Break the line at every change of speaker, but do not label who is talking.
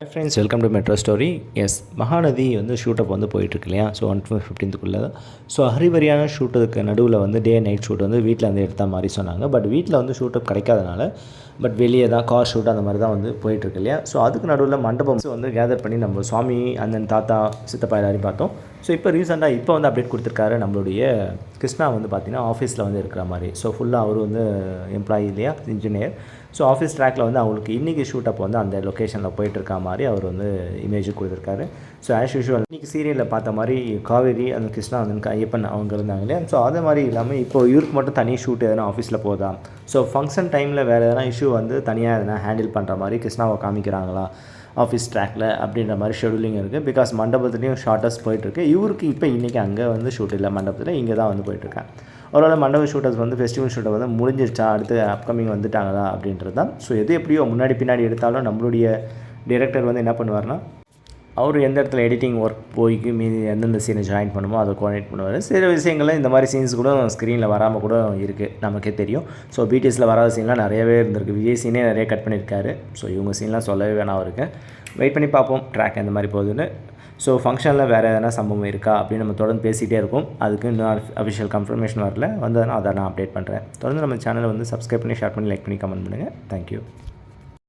Hi friends, welcome to Metro Story. Yes, Mahanadi வந்து shoot up வந்து போயிட்டுருக்கு இல்லையா? ஸோ 1 to 15க்குள்ளே தான். ஸோ ஹரிபரியான ஷூட்டுக்கு நடுவில் வந்து டே நைட் ஷூட் வந்து வீட்டில் வந்து எடுத்த மாதிரி சொன்னாங்க. பட் வீட்டில் வந்து ஷூட்டப் கிடைக்காதனால பட் வெளியே தான் கார் ஷூட் அந்த மாதிரி தான் வந்து போயிட்டுருக்கு இல்லையா? ஸோ அதுக்கு நடுவில் மண்டபம் வந்து கேதர் பண்ணி நம்ம சுவாமி அந்த தாத்தா சித்தப்பா எல்லாரையும் பார்த்தோம். ஸோ இப்போ ரீசெண்டாக இப்போ வந்து அப்டேட் கொடுத்துருக்காரு நம்மளுடைய கிருஷ்ணா வந்து பார்த்திங்கன்னா ஆஃபீஸில் வந்து இருக்கிற மாதிரி. ஸோ ஃபுல்லாக அவர் வந்து எம்ப்ளாயி இல்லையா, இன்ஜினியர். ஸோ ஆஃபீஸ் ட்ராக்கில் வந்து அவங்களுக்கு இன்றைக்கி ஷூட்டப் வந்து அந்த லொக்கேஷனில் போயிட்டுருக்க மாதிரி அவர் வந்து இமேஜ் கொடுத்துருக்காரு. ஸோ ஆஸ் யூஷுவல் இன்றைக்கி சீரியலில் பார்த்த மாதிரி காவேரி அந்த கிருஷ்ணா வந்து ஐயப்பன் அவங்க இருந்தாங்க இல்லையா? ஸோ அதே மாதிரி இல்லாமல் இப்போ இவருக்கு மட்டும் தனி ஷூட் எதனா ஆஃபீஸில் போதா, ஸோ ஃபங்க்ஷன் டைமில் வேறு எதனா இஷ்யூ வந்து தனியாக எதனா ஹேண்டில் பண்ணுற மாதிரி கிருஷ்ணாவை காமிக்கிறாங்களா ஆஃபீஸ் ட்ராக்கில் அப்படின்ற மாதிரி ஷெடியூலிங் இருக்குது. பிகாஸ் மண்டபத்துலேயும் ஷார்ட்டஸ் போயிட்டுருக்கு. இவருக்கு இப்போ இன்றைக்கி அங்கே வந்து ஷூட் இல்லை மண்டபத்தில், இங்கே தான் வந்து போயிட்டுருக்கேன். ஒருவேளை மண்டப ஷூட்டர்ஸ் வந்து ஃபெஸ்டிவல் ஷூட்டை வந்து முடிஞ்சிருச்சா, அடுத்து அப்கமிங் வந்துட்டாங்களா அப்படின்றது தான். ஸோ எது எப்படியோ முன்னாடி பின்னாடி எடுத்தாலும் நம்மளுடைய டைரக்டர் வந்து என்ன பண்ணுவார்னா, அவர் எந்த இடத்துல எடிட்டிங் ஒர்க் போய்க்கு மீதி எந்தெந்த சீனை ஜாயின் பண்ணுமோ அதை கோஆர்டினேட் பண்ணுவார். சில விஷயங்கள் இந்த மாதிரி சீன்ஸ் கூட ஸ்க்ரீனில் வராமல் கூட இருக்குது, நமக்கே தெரியும். ஸோ பிடிஎஸில் வராத சீன்லாம் நிறையவே இருந்திருக்கு. விஜய் சீனே நிறைய கட் பண்ணியிருக்காரு. ஸோ இவங்க சீன்லாம் சொல்லவே வேணாம் அவருக்கு. வெயிட் பண்ணி பார்ப்போம் ட்ராக் எந்த மாதிரி போகுதுன்னு. ஸோ ஃபங்க்ஷனில் வேறு எதனா சம்பவம் இருக்கா அப்படின்னு நம்ம தொடர்ந்து பேசிகிட்டே இருக்கோம். அதுக்கு இன்னும் அஃபிஷியல் கன்ஃபர்மேஷன் வரல, வந்ததுன்னா அதை நான் அப்டேட் பண்ணுறேன். தொடர்ந்து நம்ம சேனலை வந்து சப்ஸ்கிரைப் பண்ணி, ஷேர் பண்ணி, லைக் பண்ணி, கமெண்ட் பண்ணுங்கள். தேங்க்யூ.